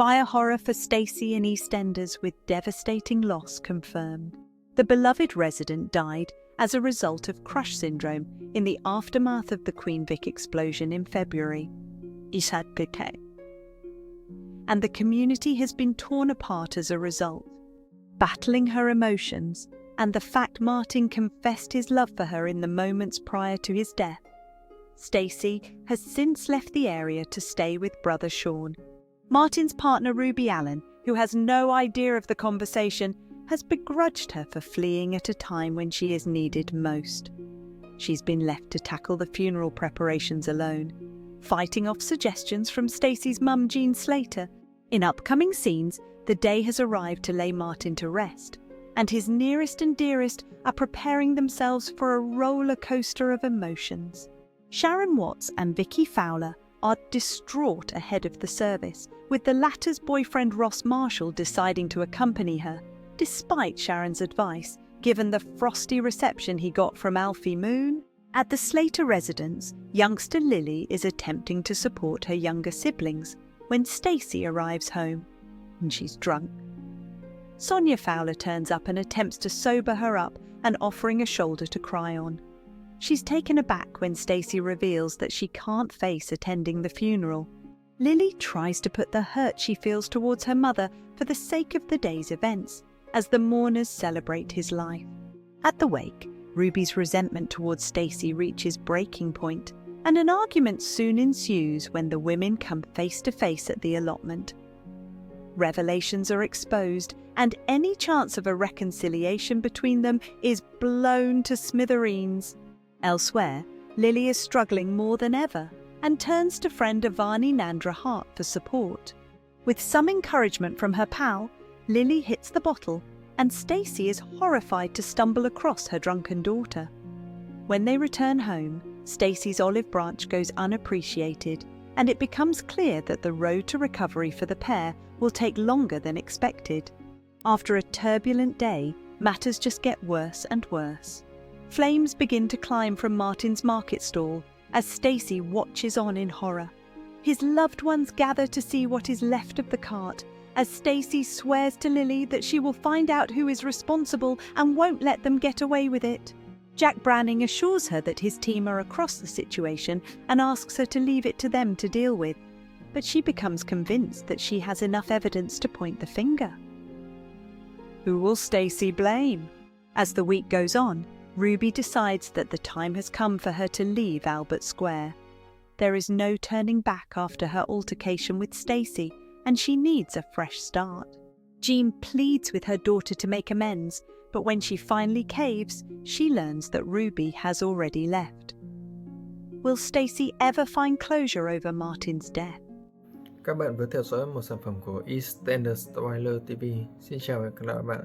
Fire horror for Stacey and EastEnders with devastating loss confirmed. The beloved resident died as a result of crush syndrome in the aftermath of the Queen Vic explosion in February. And the community has been torn apart as a result. Battling her emotions and the fact Martin confessed his love for her in the moments prior to his death, Stacey has since left the area to stay with brother Sean. Martin's partner Ruby Allen, who has no idea of the conversation, has begrudged her for fleeing at a time when she is needed most. She's been left to tackle the funeral preparations alone, fighting off suggestions from Stacey's mum Jean Slater. In upcoming scenes, the day has arrived to lay Martin to rest, and his nearest and dearest are preparing themselves for a roller coaster of emotions. Sharon Watts and Vicky Fowler are distraught ahead of the service, with the latter's boyfriend Ross Marshall deciding to accompany her, despite Sharon's advice, given the frosty reception he got from Alfie Moon. At the Slater residence, youngster Lily is attempting to support her younger siblings when Stacey arrives home, and she's drunk. Sonia Fowler turns up and attempts to sober her up and offering a shoulder to cry on. She's taken aback when Stacey reveals that she can't face attending the funeral. Lily tries to put the hurt she feels towards her mother for the sake of the day's events, as the mourners celebrate his life. At the wake, Ruby's resentment towards Stacey reaches breaking point, and an argument soon ensues when the women come face to face at the allotment. Revelations are exposed, and any chance of a reconciliation between them is blown to smithereens. Elsewhere, Lily is struggling more than ever and turns to friend Avani Nandra Hart for support. With some encouragement from her pal, Lily hits the bottle, and Stacey is horrified to stumble across her drunken daughter. When they return home, Stacey's olive branch goes unappreciated, and it becomes clear that the road to recovery for the pair will take longer than expected. After a turbulent day, matters just get worse and worse. Flames begin to climb from Martin's market stall as Stacey watches on in horror. His loved ones gather to see what is left of the cart, as Stacey swears to Lily that she will find out who is responsible and won't let them get away with it. Jack Branning assures her that his team are across the situation and asks her to leave it to them to deal with, but she becomes convinced that she has enough evidence to point the finger. Who will Stacey blame? As the week goes on, Ruby decides that the time has come for her to leave Albert Square. There is no turning back after her altercation with Stacey, and she needs a fresh start. Jean pleads with her daughter to make amends, but when she finally caves, she learns that Ruby has already left. Will Stacey ever find closure over Martin's death? Các bạn vừa theo dõi một sản phẩm của EastEnders Spoiler TV. Xin chào và hẹn gặp lại các bạn.